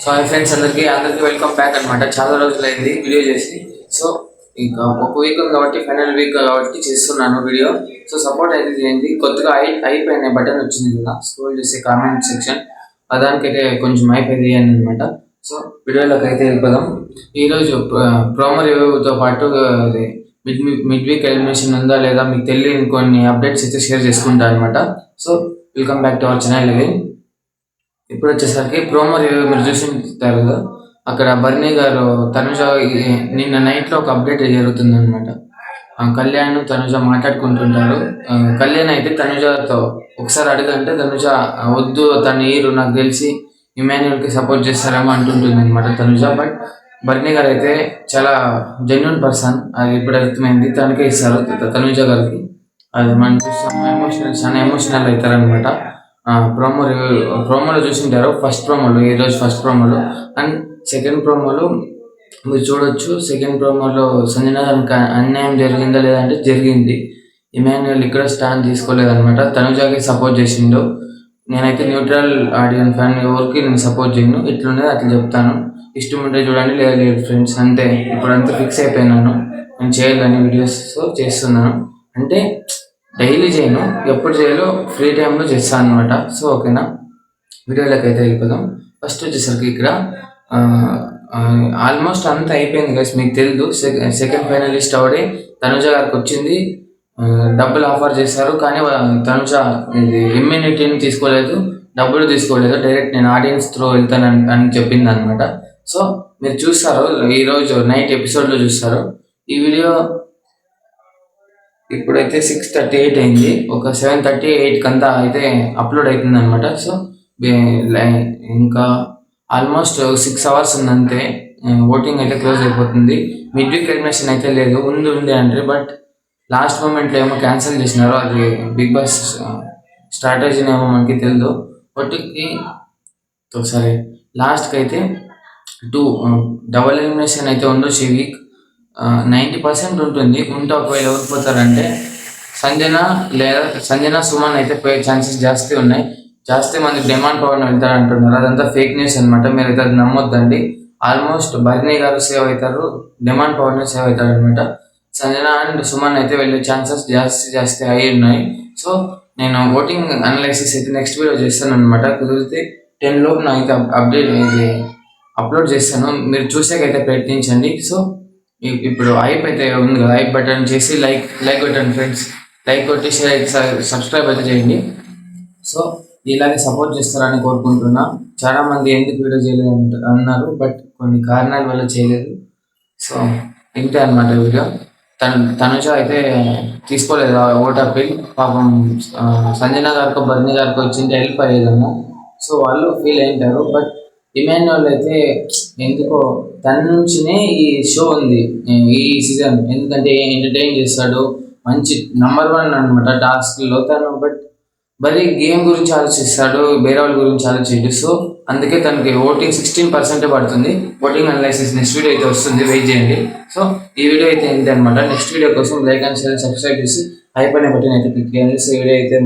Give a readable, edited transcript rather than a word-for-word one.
So hi friends, అందరికీ welcome back అనమాట. చాలా రోజులైంది వీడియో చేసి. సో ఇంకా ఒక వీక్ ఉంది కాబట్టి, ఫైనల్ వీక్ కాబట్టి చేస్తున్నాను వీడియో. సో సపోర్ట్ అయితే చేయండి. కొత్తగా అయిపోయిన బటన్ వచ్చింది కదా, స్క్రోల్ చేసే కామెంట్ సెక్షన్, దానికైతే కొంచెం అయిపోయింది అని అనమాట. సో వీడియోలోకి అయితే వెళ్ళిపోదాం. ఈరోజు ప్రోమో రివ్యూతో పాటు మిడ్ వీక్ ఎలిమినేషన్ ఉందా లేదా మీకు తెలియని కొన్ని అప్డేట్స్ అయితే షేర్ చేసుకుంటా అనమాట. So welcome back to our channel. ఇప్పుడు వచ్చేసరికి ప్రోమో రివ్యూ మీరు చూసింటారు కదా, అక్కడ బర్నీ గారు తనుజ నిన్న నైట్లో ఒక అప్డేట్ జరుగుతుంది అనమాట. కళ్యాణ్ తనుజ మాట్లాడుకుంటుంటారు. కళ్యాణ్ అయితే తనుజతో ఒకసారి అడగంటే తనుజ వద్దు, తన ఈరు నాకు తెలిసి ఇమాన్యుయల్కి సపోర్ట్ చేస్తారేమో అంటుంటుంది అనమాట తనుజ. బట్ బర్నీ గారు అయితే చాలా జెన్యున్ పర్సన్, అది ఇప్పుడు అర్థమైంది. తనకే ఇస్తారు తనుజ గారికి. అది మనం చూస్తాం, చాలా ఎమోషనల్ అవుతారనమాట. ప్రోమోలో చూసింటారు. ఫస్ట్ ప్రోమోలో, ఈరోజు ఫస్ట్ ప్రోమోలో అండ్ సెకండ్ ప్రోమోలో మీరు చూడొచ్చు. సెకండ్ ప్రోమోలో సంజన గారికి అన్యాయం జరిగిందా లేదంటే జరిగింది. ఇమాన్యుయల్ ఇక్కడ స్టాండ్ తీసుకోలేదనమాట, తనుజాకి సపోర్ట్ చేసిండు. నేనైతే న్యూట్రల్ ఆడియన్స్ ఫ్యాన్, ఎవరికి నేను సపోర్ట్ చేయను. ఇట్లుండేది అట్లా చెప్తాను. ఇష్టం ఉంటే చూడండి, లేదా లేదు ఫ్రెండ్స్, అంతే. ఇప్పుడు అంతా ఫిక్స్ అయిపోయినాను, నేను చేయాలని వీడియోస్ చేస్తున్నాను. అంటే డైలీ చేయను, ఎప్పుడు చేయాలో ఫ్రీ టైంలో చేస్తాను అనమాట. సో ఓకేనా, వీడియోలోకి అయితే వెళ్ళిపోదాం. ఫస్ట్ వచ్చేసరికి ఇక్కడ ఆల్మోస్ట్ అంతా అయిపోయింది గైస్, మీకు తెలుసు. సెకండ్ ఫైనలిస్ట్ అవడే తనుజ గారికి వచ్చింది. డబ్బులు ఆఫర్ చేశారు, కానీ తనుజ ఇది ఇమ్యూనిటీని తీసుకోలేదు, డబ్బులు తీసుకోలేదు. డైరెక్ట్ నేను ఆడియన్స్ త్రూ వెళ్తాను అని చెప్పింది అనమాట. సో మీరు చూస్తారు, ఈరోజు నైట్ ఎపిసోడ్లో చూస్తారు. ఈ వీడియో ఇప్పుడైతే 6:38 అయింది. ఒక 7:38 అంతా అయితే అప్లోడ్ అవుతుంది అనమాట. సో ఇంకా ఆల్మోస్ట్ 6 hours ఉందంతే. ఓటింగ్ అయితే క్లోజ్ అయిపోతుంది. మిడ్ వీక్ ఎలిమినేషన్ అయితే లేదు, ఉంది అంటే, బట్ లాస్ట్ మూమెంట్లో ఏమో క్యాన్సిల్ చేసినారు. అది బిగ్ బాస్ స్ట్రాటజీని ఏమో మనకి తెలియదు. ఓటింగ్కి సరే, లాస్ట్కి అయితే 2 డబల్ ఎలిమినేషన్ అయితే ఉండొచ్చు ఈ వీక్. 90% ఉంటుంది. ఉంటే ఒకవేళ ఎవరు పోతారంటే సంజన సుమన్ అయితే పోయే ఛాన్సెస్ జాస్తి ఉన్నాయి. జాస్తి మంది డిమాండ్ పవర్ వెళ్తారు అంటున్నారు. అదంతా ఫేక్ న్యూస్ అనమాట, మీరు అయితే అది నమ్మొద్దండి. ఆల్మోస్ట్ బర్నీ గారు సేవ్ అవుతారు, డిమాండ్ పవర్ని సేవ్ అవుతారు అనమాట. సంజన అండ్ సుమన్ అయితే వెళ్ళే ఛాన్సెస్ జాస్తి అయి ఉన్నాయి. సో నేను ఓటింగ్ అనలైసిస్ అయితే నెక్స్ట్ వీడియో చేస్తాను అనమాట. కుదిరితే 10 లోపు నాకు అప్డేట్ ఇది అప్లోడ్ చేస్తాను, మీరు చూసేకైతే ప్రయత్నించండి. సో ఇప్పుడు హైప్ అయితే ఉంది కదా, హైప్ బటన్ చేసి లైక్ కొట్టండి ఫ్రెండ్స్. లైక్ కొట్టి సబ్స్క్రైబ్ అయితే చేయండి. సో ఇలాగే సపోర్ట్ చేస్తారని కోరుకుంటున్నా. చాలామంది ఎందుకు వీడియో చేయలేదు అన్నారు, బట్ కొన్ని కారణాల వల్ల చేయలేదు. సో ఇంతే అనమాట వీడియో. తనుజ అయితే తీసుకోలేదు ఓట్ అప్పీల్. పాపం సంజన గారికో బర్నీ గారికో వచ్చింటే హెల్ప్ అయ్యేదమ్మా. సో వాళ్ళు ఫీల్ అయింటారు. బట్ ఇమాన్యుయల్ అయితే ఎందుకో తన నుంచినే ఈ షో ఉంది ఈ సీజన్, ఎందుకంటే ఎంటర్టైన్ చేస్తాడు, మంచి నంబర్ 1 అనమాట టాస్క్లో తను. బట్ మరి గేమ్ గురించి ఆలోచిస్తాడు, వేరే వాళ్ళ గురించి ఆలోచించడు. సో అందుకే తనకి ఓటింగ్ 16% పడుతుంది. ఓటింగ్ అనలైసిస్ నెక్స్ట్ వీడియో అయితే వస్తుంది, వెయిట్ చేయండి. సో ఈ వీడియో అయితే ఏంటి అనమాట. నెక్స్ట్ వీడియో కోసం లైక్ అండ్ షేర్ సబ్స్క్రైబ్ చేసి హైప్ అనే బటన్ అయితే క్లిక్ చేయండి. సో వీడియో అయితే